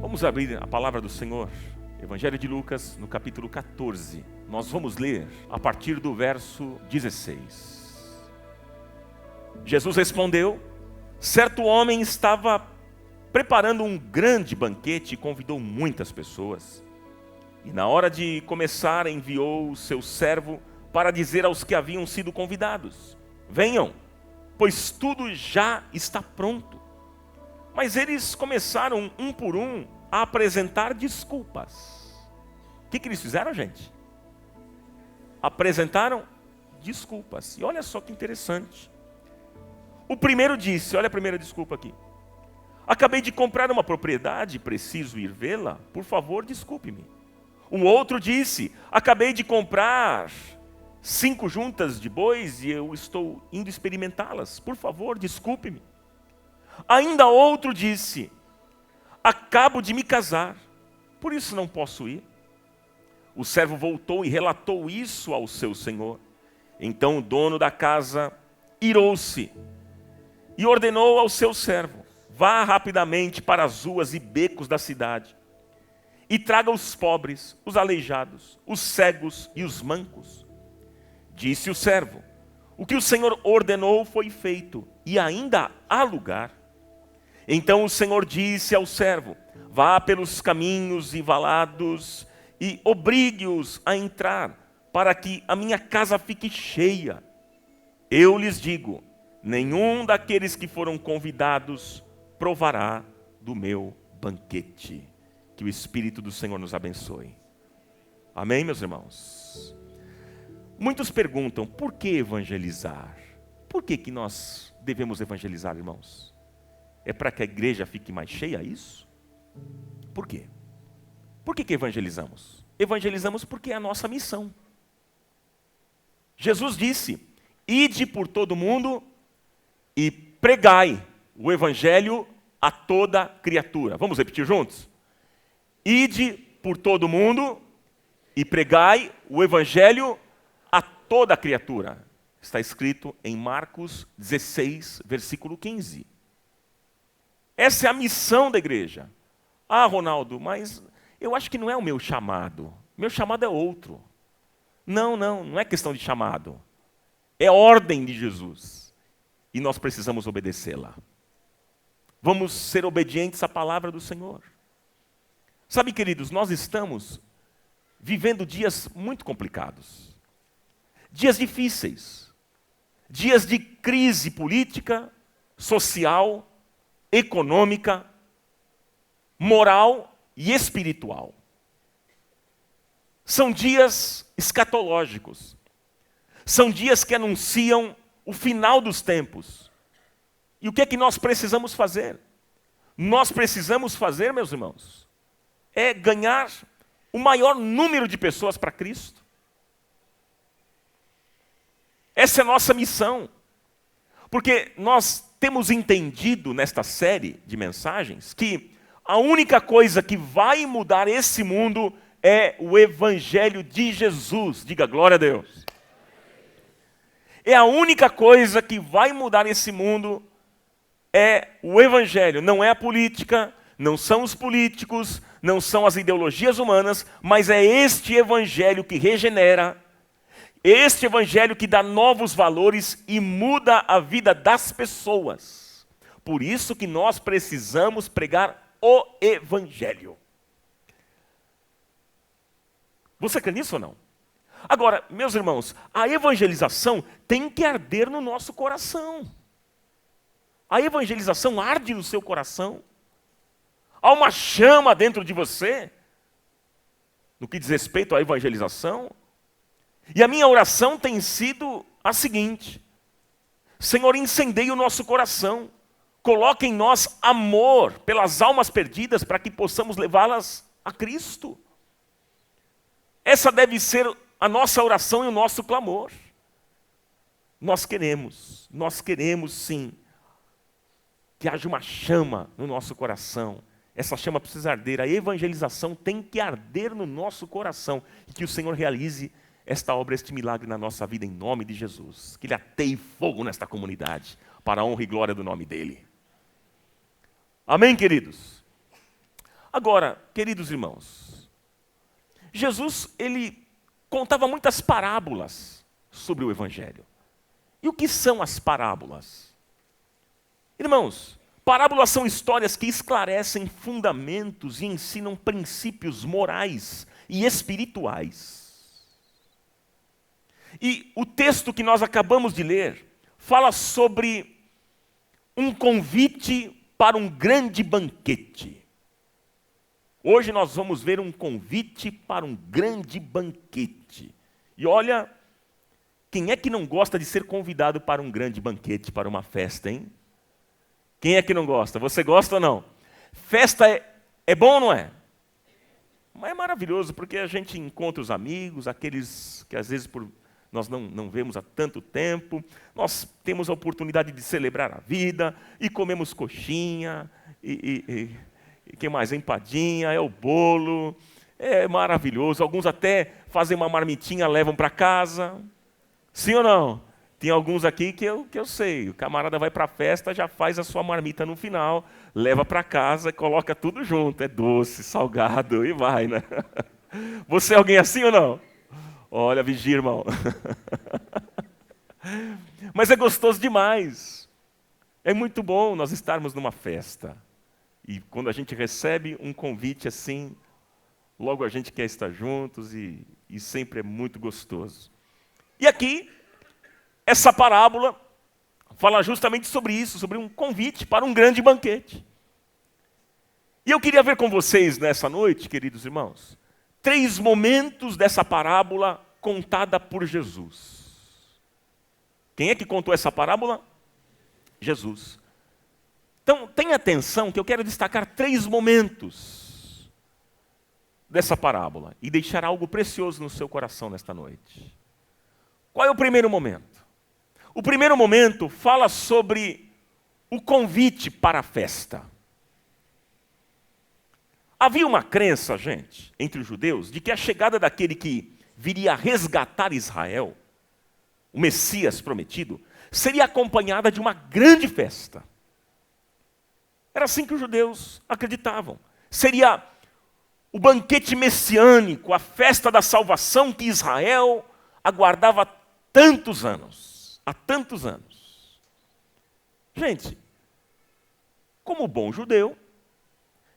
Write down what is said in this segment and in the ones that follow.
Vamos abrir a palavra do Senhor, Evangelho de Lucas, no capítulo 14. Nós vamos ler a partir do verso 16. Jesus respondeu: certo homem estava preparando um grande banquete e convidou muitas pessoas. E na hora de começar, enviou o seu servo para dizer aos que haviam sido convidados: venham, pois tudo já está pronto. Mas eles começaram, um por um, a apresentar desculpas. O que eles fizeram, gente? Apresentaram desculpas. E olha só que interessante. O primeiro disse, olha a primeira desculpa aqui: acabei de comprar uma propriedade, preciso ir vê-la, por favor, desculpe-me. O outro disse: acabei de comprar 5 juntas de bois e eu estou indo experimentá-las, por favor, desculpe-me. Ainda outro disse: acabo de me casar, por isso não posso ir. O servo voltou e relatou isso ao seu senhor. Então o dono da casa irou-se e ordenou ao seu servo: vá rapidamente para as ruas e becos da cidade e traga os pobres, os aleijados, os cegos e os mancos. Disse o servo: o que o Senhor ordenou foi feito, e ainda há lugar. Então o Senhor disse ao servo: vá pelos caminhos e valados e obrigue-os a entrar, para que a minha casa fique cheia. Eu lhes digo: nenhum daqueles que foram convidados provará do meu banquete. Que o Espírito do Senhor nos abençoe. Amém, meus irmãos? Muitos perguntam: por que evangelizar? Por que nós devemos evangelizar, irmãos? É para que a igreja fique mais cheia, é isso? Por quê? Por que evangelizamos? Evangelizamos porque é a nossa missão. Jesus disse: ide por todo mundo e pregai o evangelho a toda criatura. Vamos repetir juntos? Ide por todo mundo e pregai o evangelho a toda criatura. Está escrito em Marcos 16, versículo 15. Essa é a missão da igreja. Ah, Ronaldo, mas eu acho que não é o meu chamado. Meu chamado é outro. Não é questão de chamado. É ordem de Jesus. E nós precisamos obedecê-la. Vamos ser obedientes à palavra do Senhor. Sabe, queridos, nós estamos vivendo dias muito complicados. Dias difíceis. Dias de crise política, social, econômica, moral e espiritual. São dias escatológicos. São dias que anunciam o final dos tempos. E o que é que nós precisamos fazer? Nós precisamos fazer, meus irmãos, é ganhar o maior número de pessoas para Cristo. Essa é a nossa missão. Porque nós temos entendido nesta série de mensagens que a única coisa que vai mudar esse mundo é o Evangelho de Jesus. Diga glória a Deus. É a única coisa que vai mudar esse mundo é o Evangelho. Não é a política, não são os políticos, não são as ideologias humanas, mas é este Evangelho que regenera, este Evangelho que dá novos valores e muda a vida das pessoas. Por isso que nós precisamos pregar o Evangelho. Você crê nisso ou não? Agora, meus irmãos, a evangelização tem que arder no nosso coração. A evangelização arde no seu coração. Há uma chama dentro de você, no que diz respeito à evangelização. E a minha oração tem sido a seguinte: Senhor, incendeie o nosso coração. Coloque em nós amor pelas almas perdidas para que possamos levá-las a Cristo. Essa deve ser a nossa oração e o nosso clamor. Nós queremos sim, que haja uma chama no nosso coração. Essa chama precisa arder. A evangelização tem que arder no nosso coração. E que o Senhor realize esta obra, este milagre na nossa vida, em nome de Jesus. Que Ele ateie fogo nesta comunidade, para a honra e glória do nome dEle. Amém, queridos? Agora, queridos irmãos, Jesus, ele contava muitas parábolas sobre o Evangelho. E o que são as parábolas? Irmãos, parábolas são histórias que esclarecem fundamentos e ensinam princípios morais e espirituais. E o texto que nós acabamos de ler fala sobre um convite para um grande banquete. Hoje nós vamos ver um convite para um grande banquete. E olha, quem é que não gosta de ser convidado para um grande banquete, para uma festa, hein? Quem é que não gosta? Você gosta ou não? Festa é bom ou não é? Mas é maravilhoso, porque a gente encontra os amigos, aqueles que às vezes nós não vemos há tanto tempo. Nós temos a oportunidade de celebrar a vida, e comemos coxinha, e que mais? Empadinha, é o bolo, é maravilhoso. Alguns até fazem uma marmitinha, levam para casa. Sim ou não? Tem alguns aqui que eu sei. O camarada vai para a festa, já faz a sua marmita no final, leva para casa e coloca tudo junto. É doce, salgado e vai, né? Você é alguém assim ou não? Olha, vigia, irmão. Mas é gostoso demais. É muito bom nós estarmos numa festa. E quando a gente recebe um convite assim, logo a gente quer estar juntos e sempre é muito gostoso. E aqui, essa parábola fala justamente sobre isso, sobre um convite para um grande banquete. E eu queria ver com vocês nessa noite, queridos irmãos, 3 momentos dessa parábola contada por Jesus. Quem é que contou essa parábola? Jesus. Então, tenha atenção que eu quero destacar 3 momentos dessa parábola e deixar algo precioso no seu coração nesta noite. Qual é o primeiro momento? O primeiro momento fala sobre o convite para a festa. Havia uma crença, gente, entre os judeus, de que a chegada daquele que viria resgatar Israel, o Messias prometido, seria acompanhada de uma grande festa. Era assim que os judeus acreditavam. Seria o banquete messiânico, a festa da salvação que Israel aguardava há tantos anos. Há tantos anos. Gente, como bom judeu,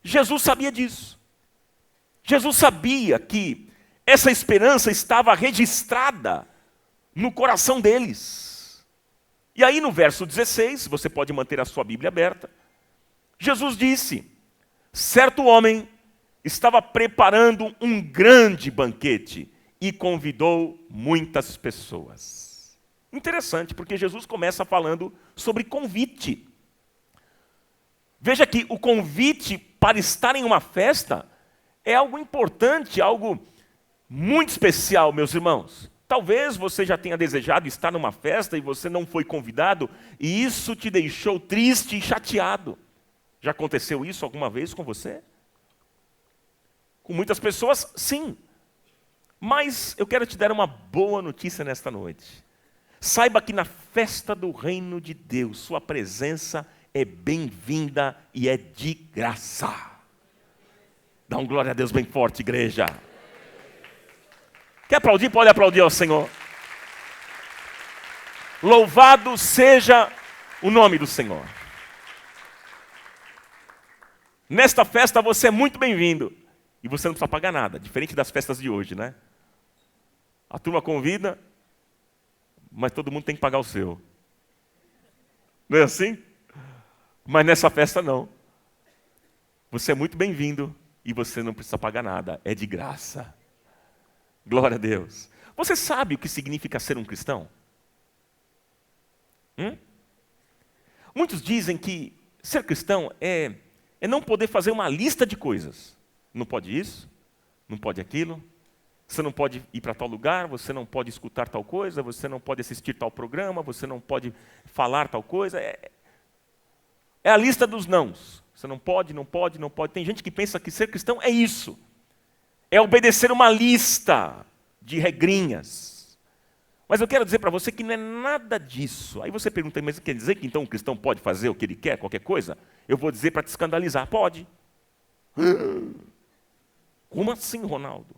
Jesus sabia disso. Jesus sabia que essa esperança estava registrada no coração deles. E aí no verso 16, você pode manter a sua Bíblia aberta, Jesus disse: certo homem estava preparando um grande banquete e convidou muitas pessoas. Interessante, porque Jesus começa falando sobre convite. Veja que o convite para estar em uma festa é algo importante, algo muito especial, meus irmãos. Talvez você já tenha desejado estar numa festa e você não foi convidado, e isso te deixou triste e chateado. Já aconteceu isso alguma vez com você? Com muitas pessoas, sim. Mas eu quero te dar uma boa notícia nesta noite. Saiba que na festa do reino de Deus, sua presença é bem-vinda e é de graça. Dá um glória a Deus bem forte, igreja. Quer aplaudir? Pode aplaudir ao Senhor. Louvado seja o nome do Senhor. Nesta festa você é muito bem-vindo. E você não precisa pagar nada, diferente das festas de hoje, né? A turma convida, mas todo mundo tem que pagar o seu. Não é assim? Mas nessa festa não. Você é muito bem-vindo e você não precisa pagar nada, é de graça. Glória a Deus. Você sabe o que significa ser um cristão? Muitos dizem que ser cristão é não poder fazer uma lista de coisas. Não pode isso, não pode aquilo, você não pode ir para tal lugar, você não pode escutar tal coisa, você não pode assistir tal programa, você não pode falar tal coisa. É a lista dos nãos. Você não pode, não pode, não pode. Tem gente que pensa que ser cristão é isso. É obedecer uma lista de regrinhas. Mas eu quero dizer para você que não é nada disso. Aí você pergunta, mas quer dizer que então o cristão pode fazer o que ele quer, qualquer coisa? Eu vou dizer para te escandalizar, pode. Como assim, Ronaldo?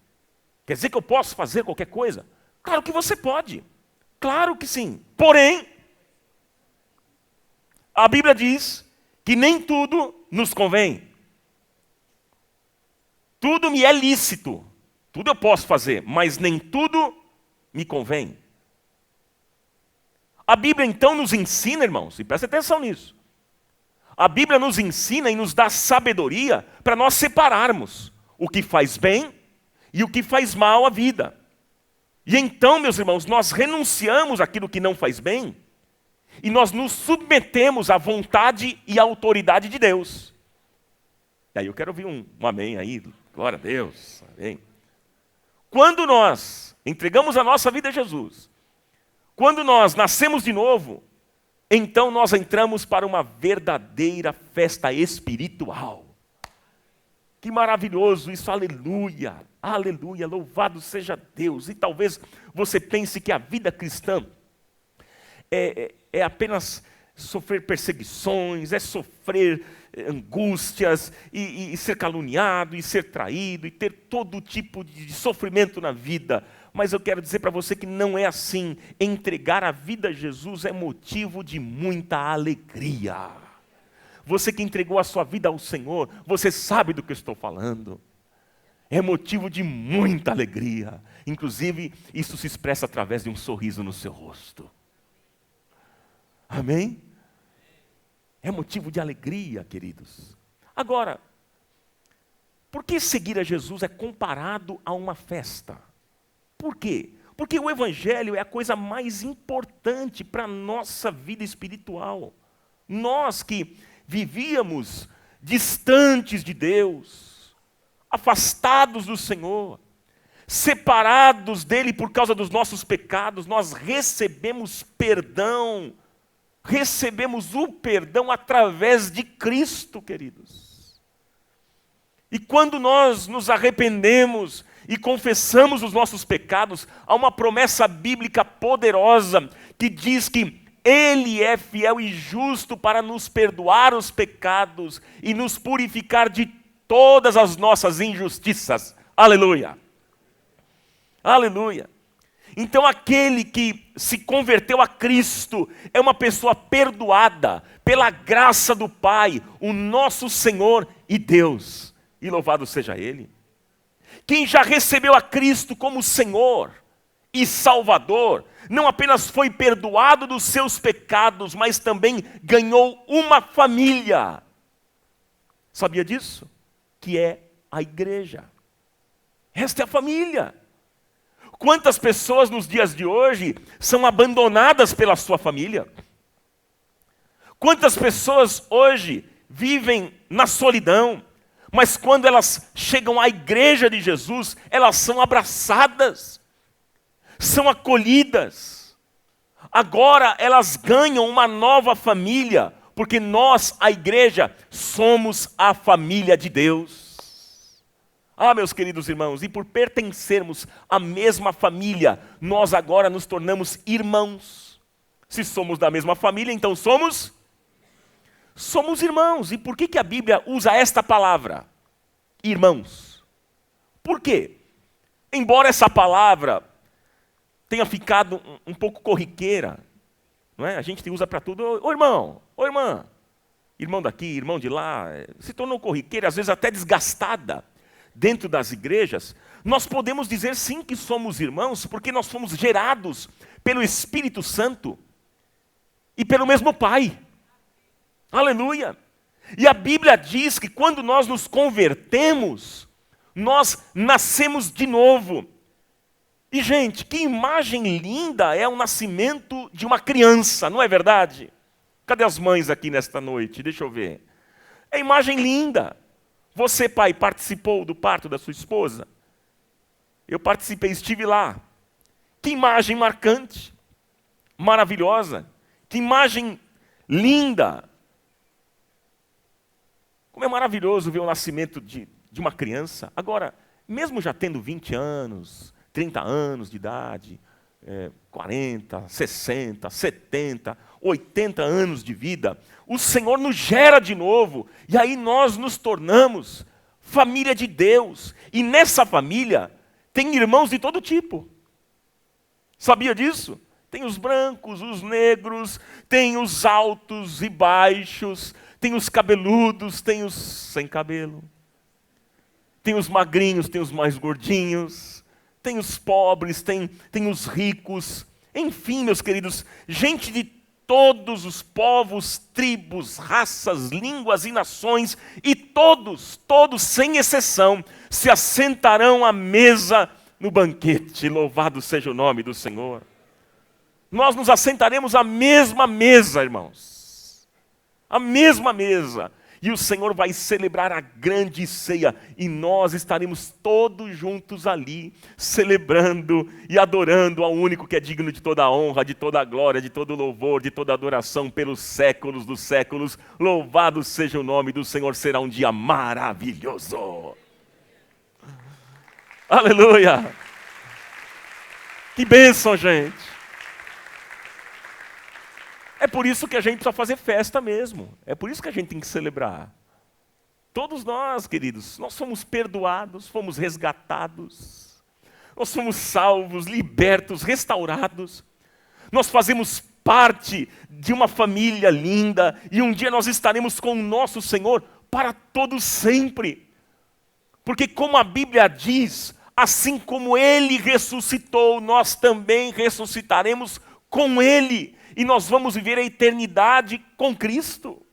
Quer dizer que eu posso fazer qualquer coisa? Claro que você pode. Claro que sim. Porém, a Bíblia diz que nem tudo nos convém. Tudo me é lícito. Tudo eu posso fazer, mas nem tudo me convém. A Bíblia então nos ensina, irmãos, e presta atenção nisso. A Bíblia nos ensina e nos dá sabedoria para nós separarmos o que faz bem e o que faz mal à vida. E então, meus irmãos, nós renunciamos àquilo que não faz bem e nós nos submetemos à vontade e à autoridade de Deus. E aí eu quero ouvir um amém aí, glória a Deus, amém. Quando nós entregamos a nossa vida a Jesus, quando nós nascemos de novo, então nós entramos para uma verdadeira festa espiritual. Que maravilhoso isso, aleluia, aleluia, louvado seja Deus. E talvez você pense que a vida cristã é apenas sofrer perseguições, é sofrer angústias, e ser caluniado, e ser traído, e ter todo tipo de sofrimento na vida. Mas eu quero dizer para você que não é assim. Entregar a vida a Jesus é motivo de muita alegria. Você que entregou a sua vida ao Senhor, você sabe do que eu estou falando. É motivo de muita alegria. Inclusive, isso se expressa através de um sorriso no seu rosto. Amém? É motivo de alegria, queridos. Agora, por que seguir a Jesus é comparado a uma festa? Por quê? Porque o Evangelho é a coisa mais importante para a nossa vida espiritual. Nós que vivíamos distantes de Deus, afastados do Senhor, separados dEle por causa dos nossos pecados, nós recebemos perdão. Recebemos o perdão através de Cristo, queridos. E quando nós nos arrependemos e confessamos os nossos pecados, há uma promessa bíblica poderosa que diz que Ele é fiel e justo para nos perdoar os pecados e nos purificar de todas as nossas injustiças. Aleluia! Aleluia! Então aquele que se converteu a Cristo é uma pessoa perdoada pela graça do Pai, o nosso Senhor e Deus. E louvado seja Ele. Quem já recebeu a Cristo como Senhor e Salvador, não apenas foi perdoado dos seus pecados, mas também ganhou uma família. Sabia disso? Que é a igreja. Esta é a família. Quantas pessoas nos dias de hoje são abandonadas pela sua família? Quantas pessoas hoje vivem na solidão, mas quando elas chegam à igreja de Jesus, elas são abraçadas, são acolhidas. Agora elas ganham uma nova família, porque nós, a igreja, somos a família de Deus. Ah, meus queridos irmãos, e por pertencermos à mesma família, nós agora nos tornamos irmãos. Se somos da mesma família, então somos irmãos. E por que a Bíblia usa esta palavra? Irmãos. Por quê? Embora essa palavra tenha ficado um pouco corriqueira, não é? A gente usa para tudo, ô irmão, ô irmã, irmão daqui, irmão de lá, se tornou corriqueira, às vezes até desgastada. Dentro das igrejas, nós podemos dizer sim que somos irmãos, porque nós fomos gerados pelo Espírito Santo e pelo mesmo Pai. Aleluia! E a Bíblia diz que quando nós nos convertemos, nós nascemos de novo. E gente, que imagem linda é o nascimento de uma criança, não é verdade? Cadê as mães aqui nesta noite? Deixa eu ver. É imagem linda. Você, pai, participou do parto da sua esposa? Eu participei, estive lá. Que imagem marcante, maravilhosa, que imagem linda. Como é maravilhoso ver o nascimento de uma criança. Agora, mesmo já tendo 20 anos, 30 anos de idade, 40, 60, 70, 80 anos de vida, o Senhor nos gera de novo, e aí nós nos tornamos família de Deus, E nessa família tem irmãos de todo tipo. Sabia disso? Tem os brancos, os negros, tem os altos e baixos, tem os cabeludos, tem os sem cabelo. Tem os magrinhos, tem os mais gordinhos, tem os pobres, tem os ricos. Enfim, meus queridos, gente de todos os povos, tribos, raças, línguas e nações, e todos, sem exceção, se assentarão à mesa no banquete. Louvado seja o nome do Senhor. Nós nos assentaremos à mesma mesa, irmãos. A mesma mesa. E o Senhor vai celebrar a grande ceia. E nós estaremos todos juntos ali, celebrando e adorando ao único que é digno de toda a honra, de toda a glória, de todo o louvor, de toda a adoração pelos séculos dos séculos. Louvado seja o nome do Senhor. Será um dia maravilhoso. Aleluia. Que bênção, gente. É por isso que a gente precisa fazer festa mesmo. É por isso que a gente tem que celebrar. Todos nós, queridos, nós somos perdoados, fomos resgatados. Nós somos salvos, libertos, restaurados. Nós fazemos parte de uma família linda. E um dia nós estaremos com o nosso Senhor para todo sempre. Porque como a Bíblia diz, assim como Ele ressuscitou, nós também ressuscitaremos com Ele. E nós vamos viver a eternidade com Cristo.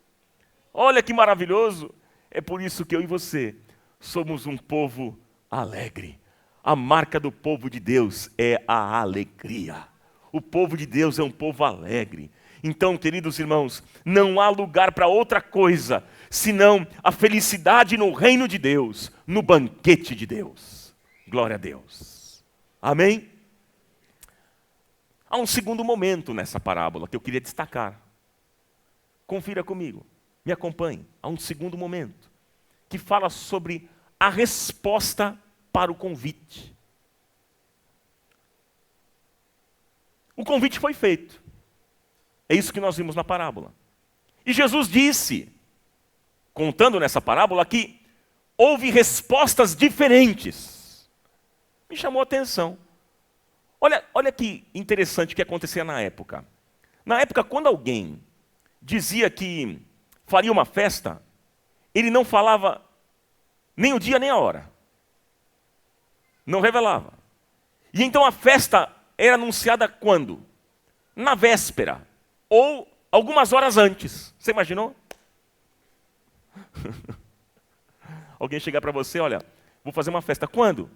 Olha que maravilhoso. É por isso que eu e você somos um povo alegre. A marca do povo de Deus é a alegria. O povo de Deus é um povo alegre. Então, queridos irmãos, não há lugar para outra coisa, senão a felicidade no reino de Deus, no banquete de Deus. Glória a Deus. Amém? Há um segundo momento nessa parábola que eu queria destacar. Confira comigo, me acompanhe. Há um segundo momento que fala sobre a resposta para o convite. O convite foi feito. É isso que nós vimos na parábola. E Jesus disse, contando nessa parábola, que houve respostas diferentes. Me chamou a atenção. Olha que interessante o que acontecia na época. Na época, quando alguém dizia que faria uma festa, ele não falava nem o dia nem a hora. Não revelava. E então a festa era anunciada quando? Na véspera. Ou algumas horas antes. Você imaginou? Alguém chegar para você, olha, vou fazer uma festa. Quando?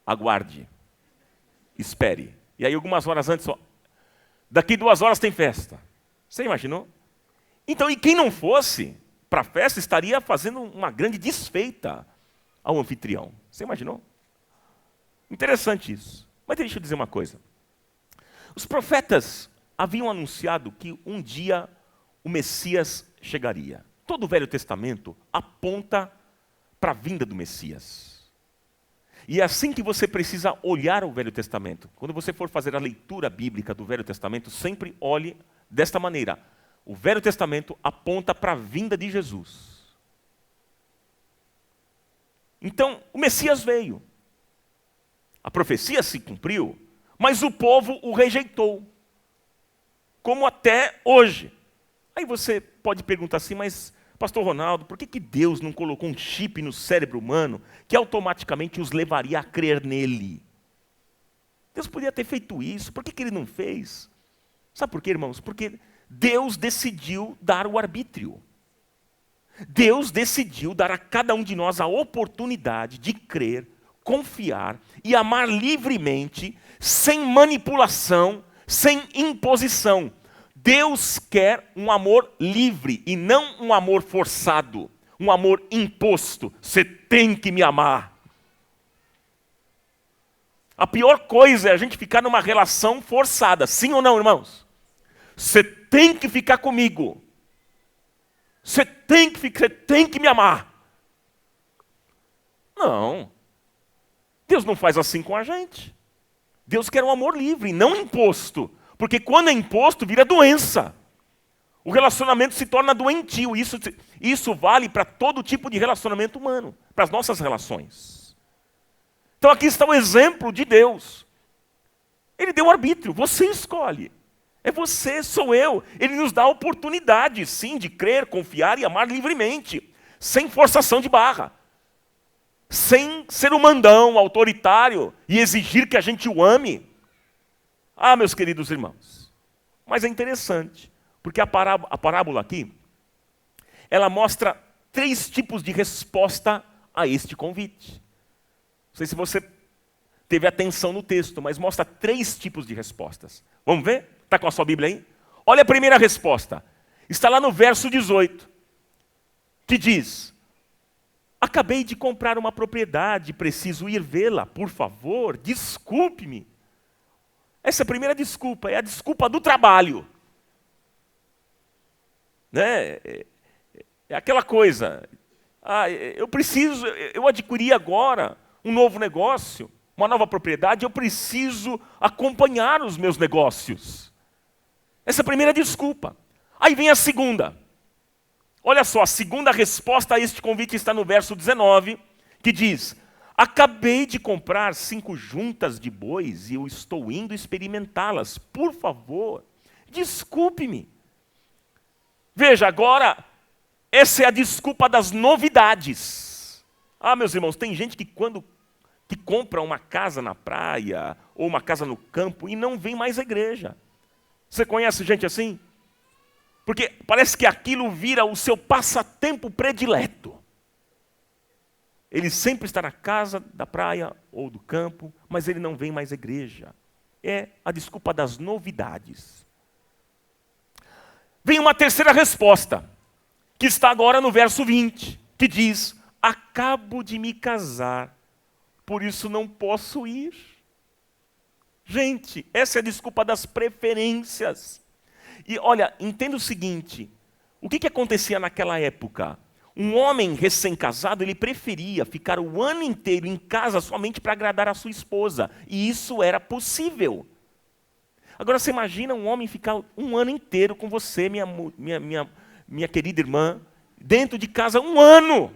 Aguarde. Espere. E aí algumas horas antes, daqui 2 horas tem festa. Você imaginou? Então, e quem não fosse para a festa estaria fazendo uma grande desfeita ao anfitrião. Você imaginou? Interessante isso. Mas deixa eu dizer uma coisa. Os profetas haviam anunciado que um dia o Messias chegaria. Todo o Velho Testamento aponta para a vinda do Messias. E é assim que você precisa olhar o Velho Testamento. Quando você for fazer a leitura bíblica do Velho Testamento, sempre olhe desta maneira. O Velho Testamento aponta para a vinda de Jesus. Então, o Messias veio. A profecia se cumpriu, mas o povo o rejeitou. Como até hoje. Aí você pode perguntar assim, mas Pastor Ronaldo, por que Deus não colocou um chip no cérebro humano que automaticamente os levaria a crer nele? Deus podia ter feito isso, por que Ele não fez? Sabe por quê, irmãos? Porque Deus decidiu dar o arbítrio. Deus decidiu dar a cada um de nós a oportunidade de crer, confiar e amar livremente, sem manipulação, sem imposição. Deus quer um amor livre e não um amor forçado, um amor imposto. Você tem que me amar. A pior coisa é a gente ficar numa relação forçada, sim ou não, irmãos? Você tem que ficar comigo. Você tem que me amar. Não. Deus não faz assim com a gente. Deus quer um amor livre, não imposto. Porque quando é imposto, vira doença. o relacionamento se torna doentio. Isso vale para todo tipo de relacionamento humano, para as nossas relações. Então aqui está o exemplo de Deus. Ele deu arbítrio, você escolhe. É você, sou eu. Ele nos dá a oportunidade, sim, de crer, confiar e amar livremente, sem forçação de barra. Sem ser um mandão autoritário e exigir que a gente o ame. Ah, meus queridos irmãos, mas é interessante, porque a parábola aqui, ela mostra 3 tipos de resposta a este convite. Não sei se você teve atenção no texto, mas mostra 3 tipos de respostas. Vamos ver? Está com a sua Bíblia aí? Olha a primeira resposta. Está lá no verso 18, que diz: acabei de comprar uma propriedade, preciso ir vê-la, por favor, desculpe-me. Essa primeira desculpa é a desculpa do trabalho. Né? É aquela coisa, eu adquiri agora um novo negócio, uma nova propriedade, eu preciso acompanhar os meus negócios. Essa é a primeira desculpa. Aí vem a segunda. Olha só, a segunda resposta a este convite está no verso 19, que diz: acabei de comprar 5 juntas de bois e eu estou indo experimentá-las. Por favor, desculpe-me. Veja, agora, essa é a desculpa das novidades. Ah, meus irmãos, tem gente que compra uma casa na praia ou uma casa no campo e não vem mais à igreja. Você conhece gente assim? Porque parece que aquilo vira o seu passatempo predileto. Ele sempre está na casa da praia ou do campo, mas ele não vem mais à igreja. É a desculpa das novidades. Vem uma terceira resposta, que está agora no verso 20, que diz: acabo de me casar, por isso não posso ir. Gente, essa é a desculpa das preferências. E olha, entenda o seguinte, o que acontecia naquela época? Um homem recém-casado, ele preferia ficar o ano inteiro em casa somente para agradar a sua esposa. E isso era possível. Agora você imagina um homem ficar um ano inteiro com você, minha querida irmã, dentro de casa 1 ano.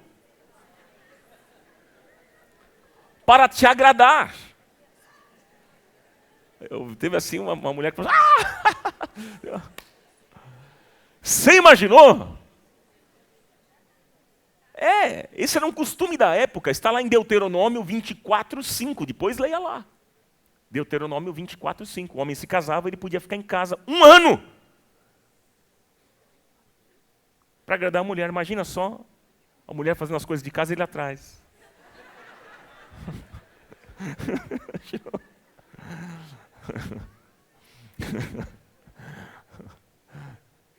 Para te agradar. Teve assim uma mulher que falou: ah! Você imaginou? Esse era um costume da época, está lá em Deuteronômio 24:5, depois leia lá. Deuteronômio 24:5, o homem se casava, ele podia ficar em casa 1 ano. Para agradar a mulher, imagina só, a mulher fazendo as coisas de casa e ele atrás.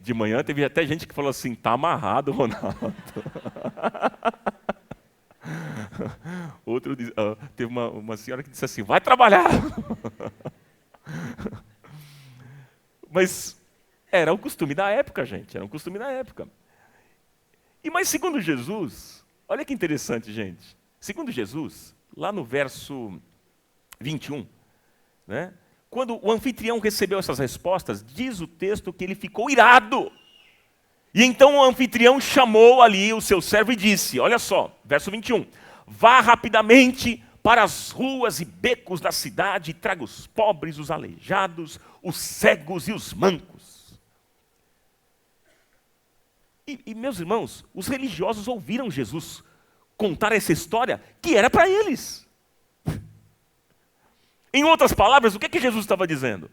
De manhã teve até gente que falou assim: tá amarrado, Ronaldo. Outro teve uma senhora que disse assim: vai trabalhar. Mas era o costume da época, gente, era um costume da época. Mas segundo Jesus, olha que interessante, gente. Segundo Jesus, lá no verso 21, né? Quando o anfitrião recebeu essas respostas, diz o texto que ele ficou irado. E então o anfitrião chamou ali o seu servo e disse, olha só, verso 21, vá rapidamente para as ruas e becos da cidade e traga os pobres, os aleijados, os cegos e os mancos. E meus irmãos, os religiosos ouviram Jesus contar essa história que era para eles. Em outras palavras, o que Jesus estava dizendo?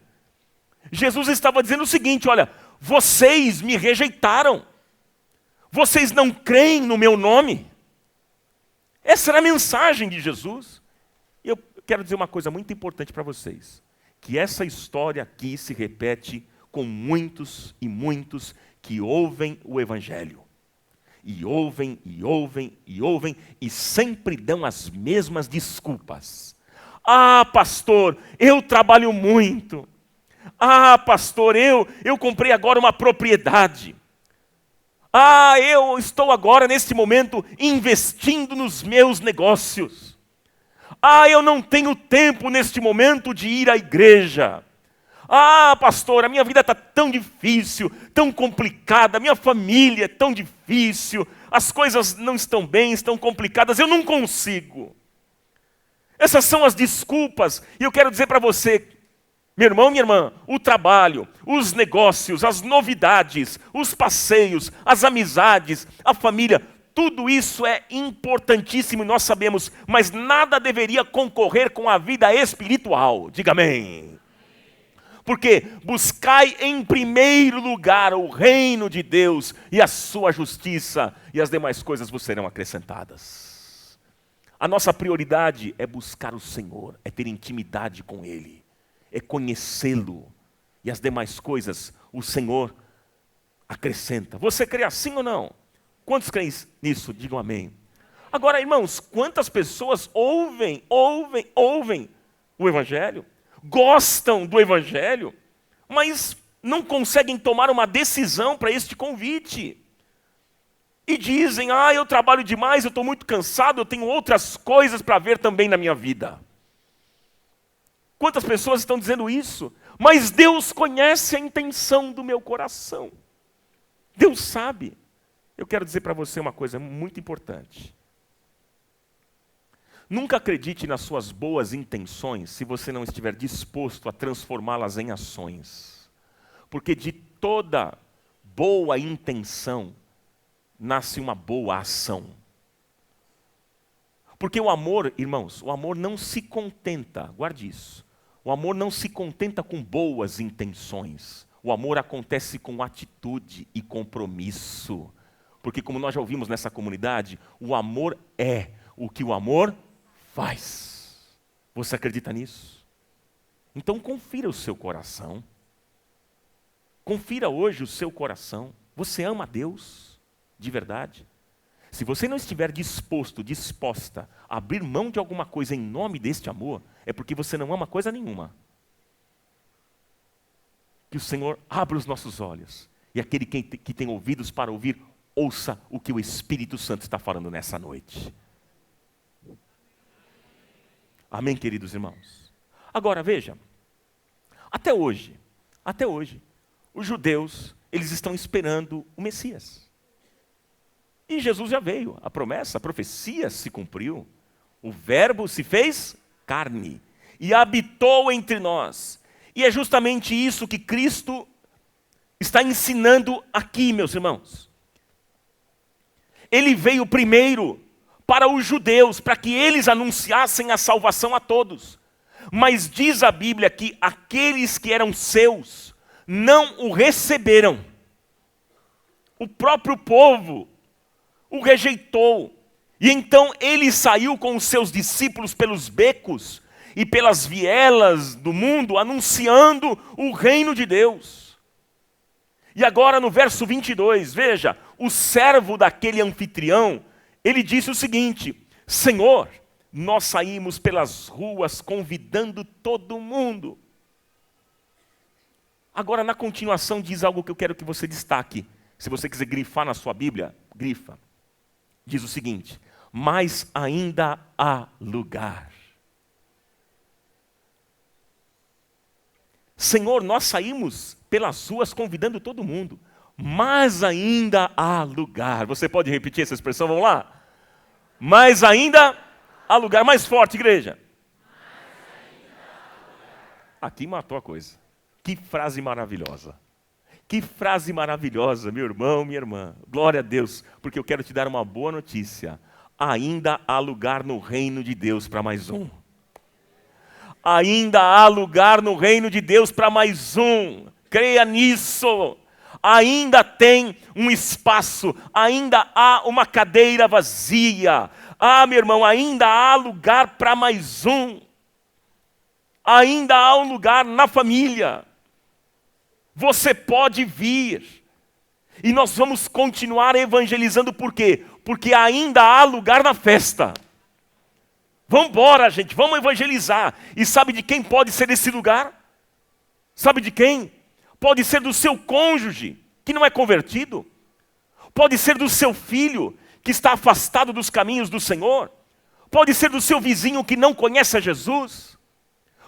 Jesus estava dizendo o seguinte, olha, vocês me rejeitaram, vocês não creem no meu nome. Essa era a mensagem de Jesus. E eu quero dizer uma coisa muito importante para vocês, que essa história aqui se repete com muitos e muitos que ouvem o Evangelho. E ouvem, e ouvem, e ouvem, e sempre dão as mesmas desculpas. Ah, pastor, eu trabalho muito. Ah, pastor, eu comprei agora uma propriedade. Ah, eu estou agora, neste momento, investindo nos meus negócios. Ah, eu não tenho tempo, neste momento, de ir à igreja. Ah, pastor, a minha vida está tão difícil, tão complicada, a minha família é tão difícil, as coisas não estão bem, estão complicadas, eu não consigo. Essas são as desculpas, e eu quero dizer para você, meu irmão, minha irmã, o trabalho, os negócios, as novidades, os passeios, as amizades, a família, tudo isso é importantíssimo e nós sabemos, mas nada deveria concorrer com a vida espiritual. Diga amém. Porque buscai em primeiro lugar o reino de Deus e a sua justiça, e as demais coisas vos serão acrescentadas. A nossa prioridade é buscar o Senhor, é ter intimidade com Ele, é conhecê-lo, e as demais coisas o Senhor acrescenta. Você crê assim ou não? Quantos creem nisso? Digam amém. Agora, irmãos, quantas pessoas ouvem o Evangelho, gostam do Evangelho, mas não conseguem tomar uma decisão para este convite. E dizem, eu trabalho demais, eu estou muito cansado, eu tenho outras coisas para ver também na minha vida. Quantas pessoas estão dizendo isso? Mas Deus conhece a intenção do meu coração. Deus sabe. Eu quero dizer para você uma coisa muito importante. Nunca acredite nas suas boas intenções se você não estiver disposto a transformá-las em ações. Porque de toda boa intenção nasce uma boa ação. Porque o amor, irmãos, o amor não se contenta, guarde isso. O amor não se contenta com boas intenções. O amor acontece com atitude e compromisso. Porque como nós já ouvimos nessa comunidade, o amor é o que o amor faz. Você acredita nisso? Então confira o seu coração. Confira hoje o seu coração. Você ama a Deus de verdade? Se você não estiver disposta a abrir mão de alguma coisa em nome deste amor, é porque você não ama coisa nenhuma. Que o Senhor abra os nossos olhos. E aquele que tem ouvidos para ouvir, ouça o que o Espírito Santo está falando nessa noite. Amém, queridos irmãos? Agora, veja. Até hoje, os judeus, eles estão esperando o Messias. E Jesus já veio, a promessa, a profecia se cumpriu. O verbo se fez carne e habitou entre nós. E é justamente isso que Cristo está ensinando aqui, meus irmãos. Ele veio primeiro para os judeus, para que eles anunciassem a salvação a todos. Mas diz a Bíblia que aqueles que eram seus não o receberam. O próprio povo o rejeitou. E então ele saiu com os seus discípulos pelos becos e pelas vielas do mundo, anunciando o reino de Deus. E agora no verso 22, veja, o servo daquele anfitrião, ele disse o seguinte: Senhor, nós saímos pelas ruas convidando todo mundo. Agora na continuação diz algo que eu quero que você destaque. Se você quiser grifar na sua Bíblia, grifa. Diz o seguinte: mas ainda há lugar. Senhor, nós saímos pelas ruas convidando todo mundo, mas ainda há lugar. Você pode repetir essa expressão? Vamos lá? Mas ainda há lugar. Mais forte, igreja. Aqui matou a coisa. Que frase maravilhosa. Que frase maravilhosa, meu irmão, minha irmã. Glória a Deus, porque eu quero te dar uma boa notícia. Ainda há lugar no reino de Deus para mais um. Ainda há lugar no reino de Deus para mais um. Creia nisso. Ainda tem um espaço, ainda há uma cadeira vazia. Meu irmão, ainda há lugar para mais um. Ainda há um lugar na família. Você pode vir. E nós vamos continuar evangelizando, por quê? Porque ainda há lugar na festa. Vamos embora, gente, vamos evangelizar. E sabe de quem pode ser esse lugar? Sabe de quem? Pode ser do seu cônjuge, que não é convertido. Pode ser do seu filho, que está afastado dos caminhos do Senhor. Pode ser do seu vizinho que não conhece a Jesus.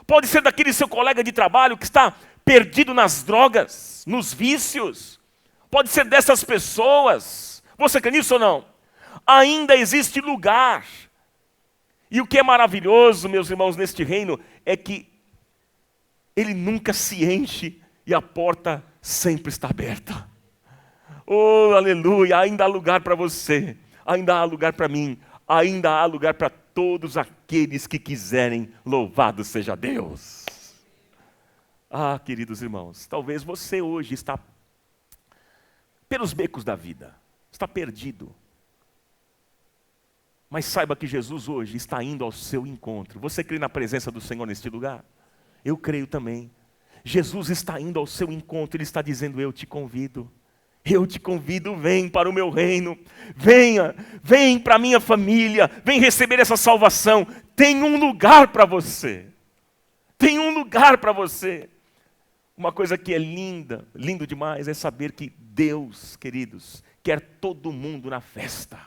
Pode ser daquele seu colega de trabalho que está perdido nas drogas, nos vícios. Pode ser dessas pessoas. Você crê nisso ou não? Ainda existe lugar. E o que é maravilhoso, meus irmãos, neste reino, é que ele nunca se enche e a porta sempre está aberta. Oh, aleluia, ainda há lugar para você, ainda há lugar para mim, ainda há lugar para todos aqueles que quiserem. Louvado seja Deus. Ah, queridos irmãos, talvez você hoje está pelos becos da vida, está perdido. Mas saiba que Jesus hoje está indo ao seu encontro. Você crê na presença do Senhor neste lugar? Eu creio também. Jesus está indo ao seu encontro, Ele está dizendo, eu te convido, vem para o meu reino, venha, vem para a minha família, vem receber essa salvação, tem um lugar para você, tem um lugar para você. Uma coisa que é linda, lindo demais, é saber que Deus, queridos, quer todo mundo na festa.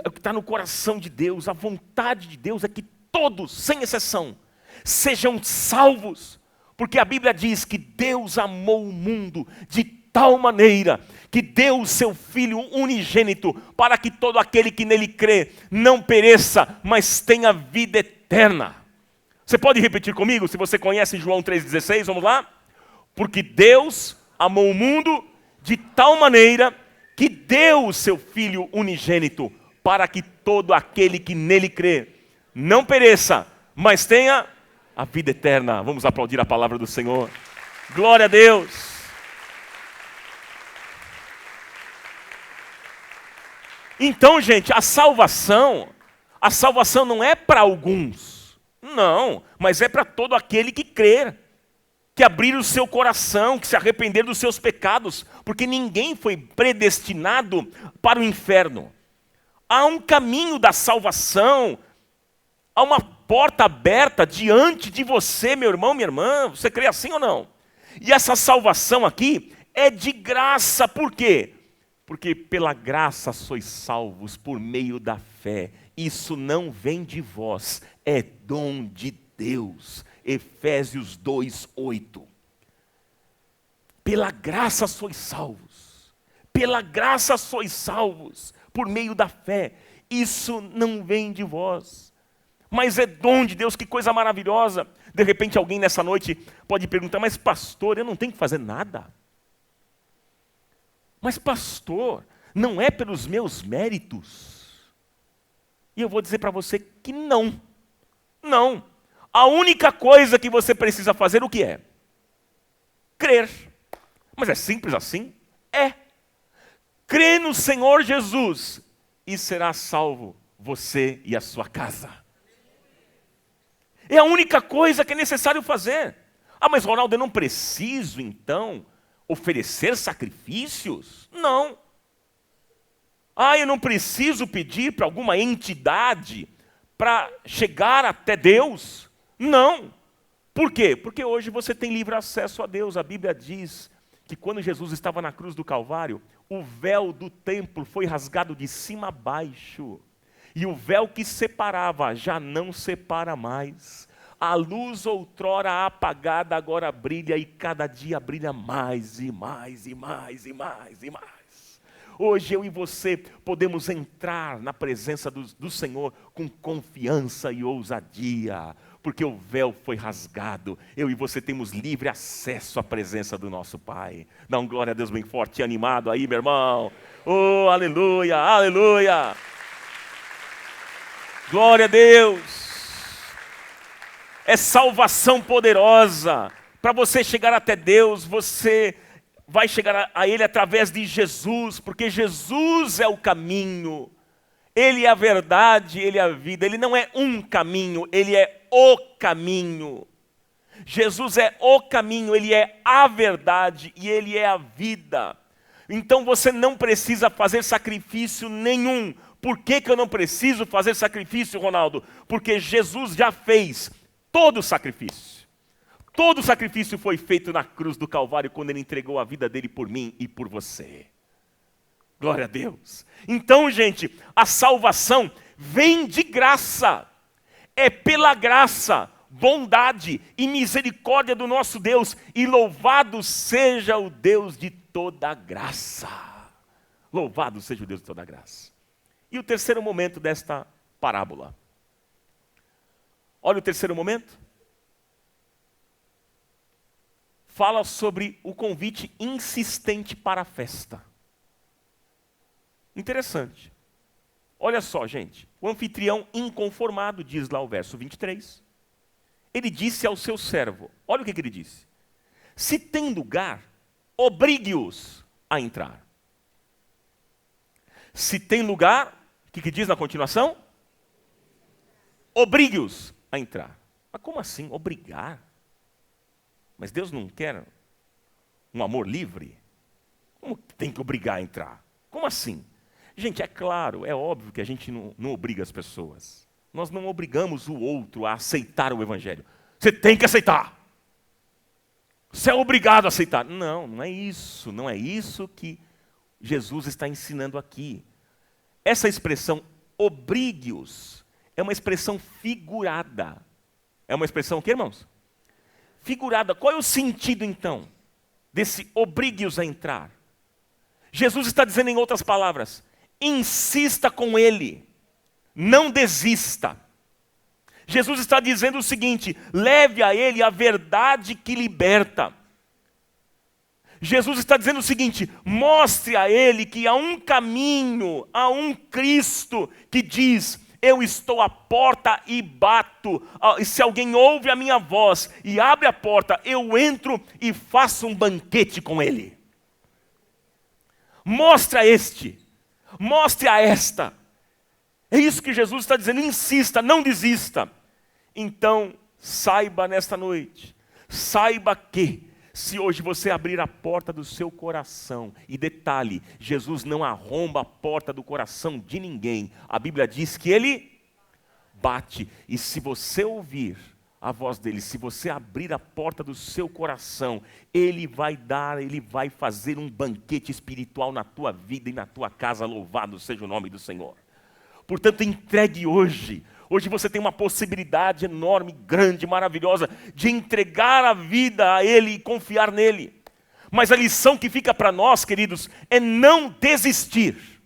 O que está no coração de Deus, a vontade de Deus é que todos, sem exceção, sejam salvos, porque a Bíblia diz que Deus amou o mundo de tal maneira que deu o seu Filho unigênito para que todo aquele que nele crê não pereça, mas tenha vida eterna. Você pode repetir comigo, se você conhece João 3,16, vamos lá? Porque Deus amou o mundo de tal maneira que deu o seu Filho unigênito para que todo aquele que nele crê não pereça, mas tenha a vida eterna. Vamos aplaudir a palavra do Senhor. Glória a Deus. Então, gente, a salvação não é para alguns. Não, mas é para todo aquele que crer, que abrir o seu coração, que se arrepender dos seus pecados, porque ninguém foi predestinado para o inferno. Há um caminho da salvação, há uma porta aberta diante de você, meu irmão, minha irmã. Você crê assim ou não? E essa salvação aqui é de graça. Por quê? Porque pela graça sois salvos por meio da fé. Isso não vem de vós, é dom de Deus. Efésios 2:8. Pela graça sois salvos. Pela graça sois salvos por meio da fé. Isso não vem de vós, mas é dom de Deus. Que coisa maravilhosa. De repente alguém nessa noite pode perguntar, mas pastor, eu não tenho que fazer nada. Mas pastor, não é pelos meus méritos? E eu vou dizer para você que não. Não. A única coisa que você precisa fazer, o que é? Crer. Mas é simples assim? É. Crê no Senhor Jesus e será salvo você e a sua casa. É a única coisa que é necessário fazer. Ah, mas Ronaldo, eu não preciso então oferecer sacrifícios? Não. Ah, eu não preciso pedir para alguma entidade para chegar até Deus? Não. Por quê? Porque hoje você tem livre acesso a Deus. A Bíblia diz que quando Jesus estava na cruz do Calvário, o véu do templo foi rasgado de cima a baixo. E o véu que separava já não separa mais. A luz outrora apagada agora brilha e cada dia brilha mais e mais e mais e mais e mais. Hoje eu e você podemos entrar na presença do Senhor com confiança e ousadia, porque o véu foi rasgado. Eu e você temos livre acesso à presença do nosso Pai. Dá um glória a Deus bem forte e animado aí, meu irmão. Oh, aleluia, aleluia. Glória a Deus. É salvação poderosa. Para você chegar até Deus, você vai chegar a Ele através de Jesus, porque Jesus é o caminho. Ele é a verdade, Ele é a vida. Ele não é um caminho, Ele é o caminho. Jesus é o caminho, Ele é a verdade e Ele é a vida. Então você não precisa fazer sacrifício nenhum. Por que eu não preciso fazer sacrifício, Ronaldo? Porque Jesus já fez todo o sacrifício. Todo o sacrifício foi feito na cruz do Calvário, quando Ele entregou a vida dEle por mim e por você. Glória a Deus. Então, gente, a salvação vem de graça. É pela graça. bondade e misericórdia do nosso Deus, e louvado seja o Deus de toda graça. Louvado seja o Deus de toda graça. E o terceiro momento desta parábola. Olha o terceiro momento. Fala sobre o convite insistente para a festa. Interessante. Olha só, gente. O anfitrião inconformado, diz lá o verso 23. Ele disse ao seu servo, olha o que ele disse. Se tem lugar, obrigue-os a entrar. Se tem lugar, o que diz na continuação? Obrigue-os a entrar. Mas como assim, obrigar? Mas Deus não quer um amor livre? Como tem que obrigar a entrar? Como assim? Gente, é claro, é óbvio que a gente não obriga as pessoas. Nós não obrigamos o outro a aceitar o Evangelho. Você tem que aceitar. Você é obrigado a aceitar. Não, não é isso. Não é isso que Jesus está ensinando aqui. Essa expressão, obrigue-os, é uma expressão figurada. É uma expressão o quê, irmãos? Figurada. Qual é o sentido, então, desse obrigue-os a entrar? Jesus está dizendo em outras palavras, insista com ele, não desista. Jesus está dizendo o seguinte, leve a ele a verdade que liberta. Jesus está dizendo o seguinte, mostre a ele que há um caminho, há um Cristo que diz, eu estou à porta e bato. E se alguém ouve a minha voz e abre a porta, eu entro e faço um banquete com ele. Mostre a este, mostre a esta. É isso que Jesus está dizendo, insista, não desista. Então, saiba nesta noite, saiba que, se hoje você abrir a porta do seu coração, e detalhe, Jesus não arromba a porta do coração de ninguém. A Bíblia diz que ele bate. E se você ouvir a voz dele, se você abrir a porta do seu coração, ele vai fazer um banquete espiritual na tua vida e na tua casa. Louvado seja o nome do Senhor. Portanto, entregue hoje. Hoje você tem uma possibilidade enorme, grande, maravilhosa, de entregar a vida a ele e confiar nele. Mas a lição que fica para nós, queridos, é não desistir.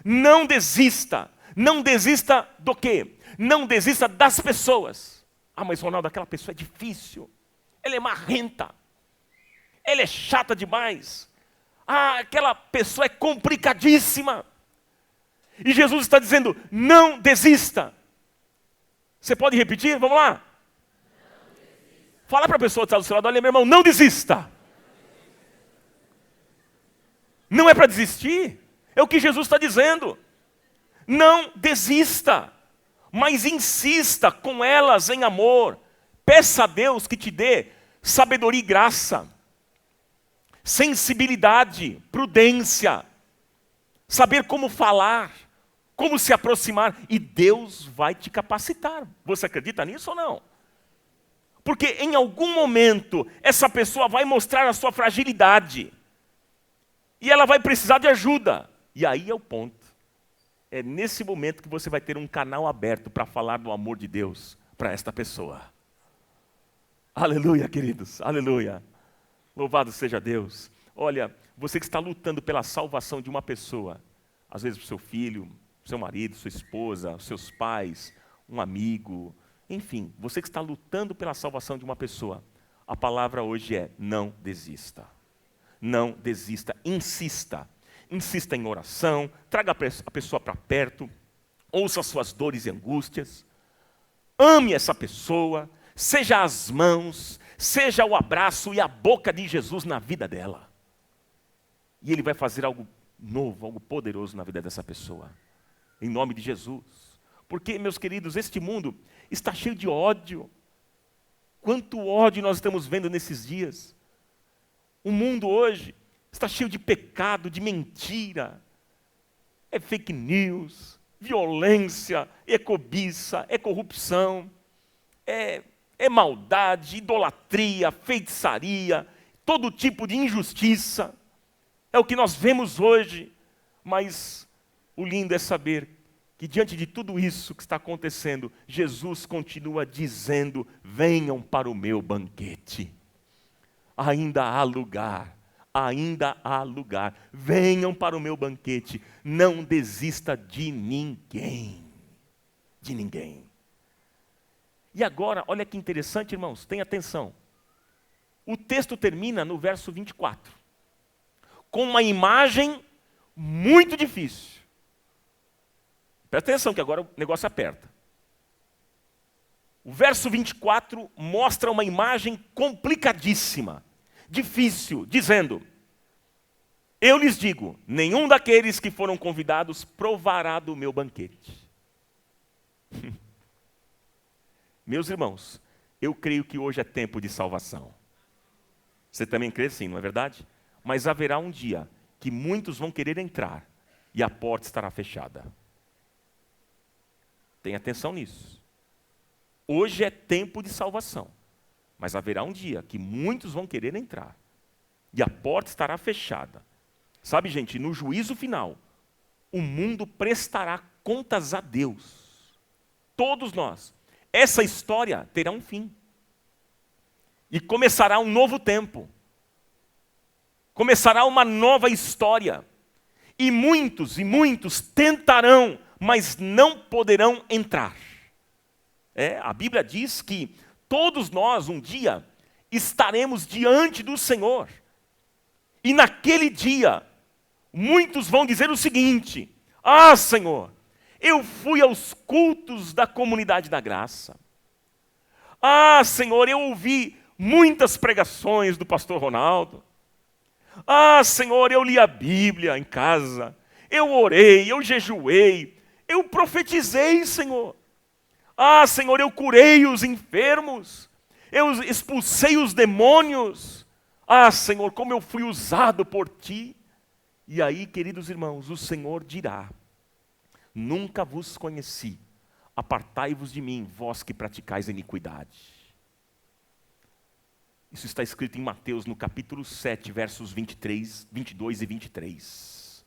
Não desista. Não desista do quê? Não desista das pessoas. Ah, mas Ronaldo, aquela pessoa é difícil. Ela é marrenta. Ela é chata demais. Ah, aquela pessoa é complicadíssima. E Jesus está dizendo, não desista. Você pode repetir? Vamos lá. Fala para a pessoa que está do seu lado, olha meu irmão, não desista. Não é para desistir. É o que Jesus está dizendo. Não desista, mas insista com elas em amor. Peça a Deus que te dê sabedoria e graça, sensibilidade, prudência, saber como falar, como se aproximar, e Deus vai te capacitar. Você acredita nisso ou não? Porque em algum momento essa pessoa vai mostrar a sua fragilidade e ela vai precisar de ajuda. E aí é o ponto. É nesse momento que você vai ter um canal aberto para falar do amor de Deus para esta pessoa. Aleluia, queridos, aleluia. Louvado seja Deus. Olha, você que está lutando pela salvação de uma pessoa, às vezes o seu filho, seu marido, sua esposa, seus pais, um amigo, enfim, você que está lutando pela salvação de uma pessoa, a palavra hoje é: não desista. Não desista, insista. Insista em oração, traga a pessoa para perto, ouça suas dores e angústias, ame essa pessoa, seja as mãos, seja o abraço e a boca de Jesus na vida dela. E Ele vai fazer algo novo, algo poderoso na vida dessa pessoa, em nome de Jesus. Porque, meus queridos, este mundo está cheio de ódio. Quanto ódio nós estamos vendo nesses dias. O mundo hoje está cheio de pecado, de mentira. É fake news, violência, é cobiça, é corrupção, é maldade, idolatria, feitiçaria, todo tipo de injustiça. É o que nós vemos hoje, mas o lindo é saber que diante de tudo isso que está acontecendo, Jesus continua dizendo: venham para o meu banquete. Ainda há lugar, ainda há lugar. Venham para o meu banquete. Não desista de ninguém. De ninguém. E agora, olha que interessante, irmãos, tenha atenção. O texto termina no verso 24, com uma imagem muito difícil. Presta atenção que agora o negócio aperta. O verso 24 mostra uma imagem complicadíssima, difícil, dizendo: eu lhes digo, nenhum daqueles que foram convidados provará do meu banquete. Meus irmãos, eu creio que hoje é tempo de salvação. Você também crê sim, não é verdade? Mas haverá um dia que muitos vão querer entrar e a porta estará fechada. Tenha atenção nisso. Hoje é tempo de salvação, mas haverá um dia que muitos vão querer entrar e a porta estará fechada. Sabe, gente, no juízo final, o mundo prestará contas a Deus. Todos nós. Essa história terá um fim. E começará um novo tempo. Começará uma nova história. E muitos tentarão, mas não poderão entrar. A Bíblia diz que todos nós um dia estaremos diante do Senhor. E naquele dia, muitos vão dizer o seguinte: ah, Senhor, eu fui aos cultos da comunidade da graça. Ah, Senhor, eu ouvi muitas pregações do pastor Ronaldo. Ah, Senhor, eu li a Bíblia em casa. Eu orei, eu jejuei, eu profetizei, Senhor. Ah, Senhor, eu curei os enfermos. Eu expulsei os demônios. Ah, Senhor, como eu fui usado por Ti. E aí, queridos irmãos, o Senhor dirá: nunca vos conheci, apartai-vos de mim, vós que praticais iniquidade. Isso está escrito em Mateus, no capítulo 7, versos 23, 22 e 23.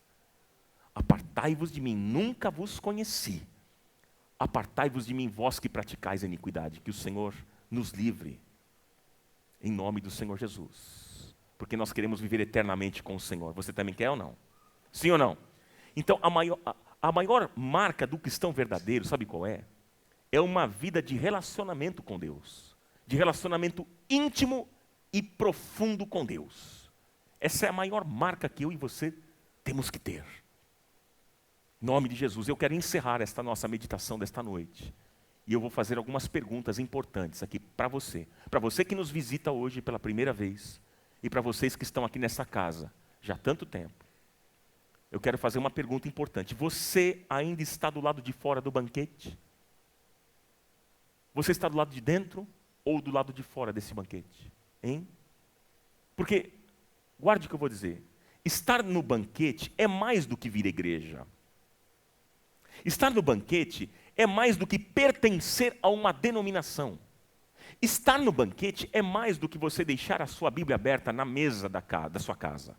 Apartai-vos de mim, nunca vos conheci, apartai-vos de mim, vós que praticais iniquidade. Que o Senhor nos livre, em nome do Senhor Jesus. Porque nós queremos viver eternamente com o Senhor. Você também quer ou não? Sim ou não? Então, a maior marca do cristão verdadeiro, sabe qual é? É uma vida de relacionamento com Deus. De relacionamento íntimo e profundo com Deus. Essa é a maior marca que eu e você temos que ter. Em nome de Jesus, eu quero encerrar esta nossa meditação desta noite. E eu vou fazer algumas perguntas importantes aqui para você. Para você que nos visita hoje pela primeira vez. E para vocês que estão aqui nessa casa já há tanto tempo. Eu quero fazer uma pergunta importante. Você ainda está do lado de fora do banquete? Você está do lado de dentro ou do lado de fora desse banquete? Hein? Porque, guarde o que eu vou dizer. Estar no banquete é mais do que vir à igreja. Estar no banquete é mais do que pertencer a uma denominação. Estar no banquete é mais do que você deixar a sua Bíblia aberta na mesa da sua casa.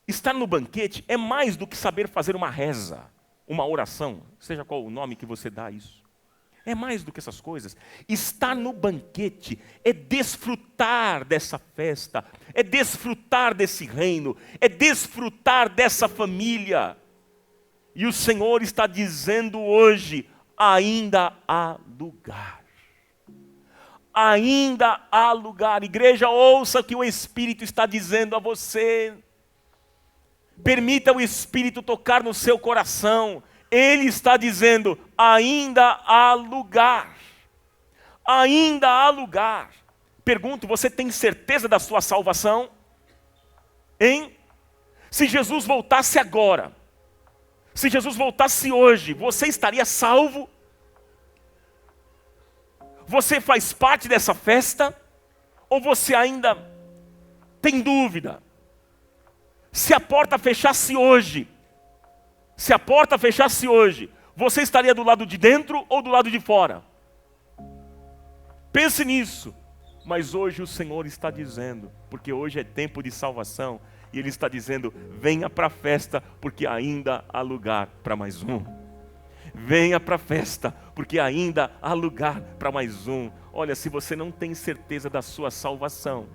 Estar no banquete é mais do que saber fazer uma reza, uma oração, seja qual o nome que você dá a isso. É mais do que essas coisas. Estar no banquete é desfrutar dessa festa, é desfrutar desse reino, é desfrutar dessa família. E o Senhor está dizendo hoje: ainda há lugar. Ainda há lugar. Igreja, ouça o que o Espírito está dizendo a você. Permita o Espírito tocar no seu coração. Ele está dizendo: ainda há lugar. Ainda há lugar. Pergunto, você tem certeza da sua salvação? Hein? Se Jesus voltasse agora, se Jesus voltasse hoje, você estaria salvo? Você faz parte dessa festa? Ou você ainda tem dúvida? Se a porta fechasse hoje, você estaria do lado de dentro ou do lado de fora? Pense nisso. Mas hoje o Senhor está dizendo, porque hoje é tempo de salvação, E Ele está dizendo: venha para a festa, porque ainda há lugar para mais um. Venha para a festa, porque ainda há lugar para mais um. Olha, se você não tem certeza da sua salvação,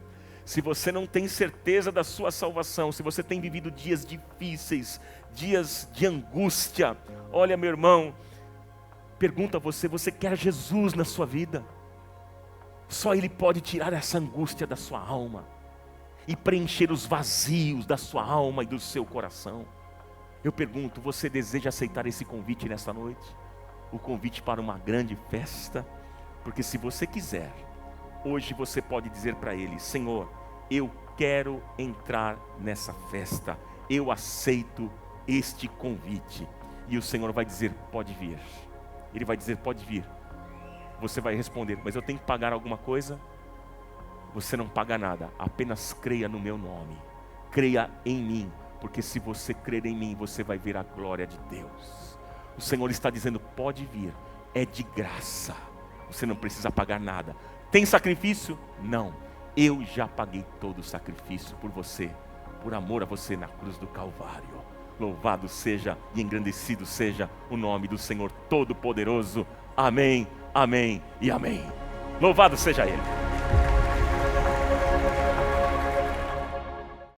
se você não tem certeza da sua salvação, se você tem vivido dias difíceis, dias de angústia, olha, meu irmão, pergunta a você: você quer Jesus na sua vida? Só Ele pode tirar essa angústia da sua alma e preencher os vazios da sua alma e do seu coração. Eu pergunto: você deseja aceitar esse convite nesta noite? O convite para uma grande festa? Porque se você quiser, hoje você pode dizer para Ele: Senhor, eu quero entrar nessa festa, eu aceito este convite. E o Senhor vai dizer: pode vir. Ele vai dizer: pode vir. Você vai responder: mas eu tenho que pagar alguma coisa? Você não paga nada, apenas creia no meu nome, creia em mim, porque se você crer em mim, você vai ver a glória de Deus. O Senhor está dizendo: pode vir, é de graça, você não precisa pagar nada. Tem sacrifício? Não, eu já paguei todo o sacrifício por você, por amor a você na cruz do Calvário. Louvado seja e engrandecido seja o nome do Senhor Todo-Poderoso. Amém, amém e amém. Louvado seja Ele.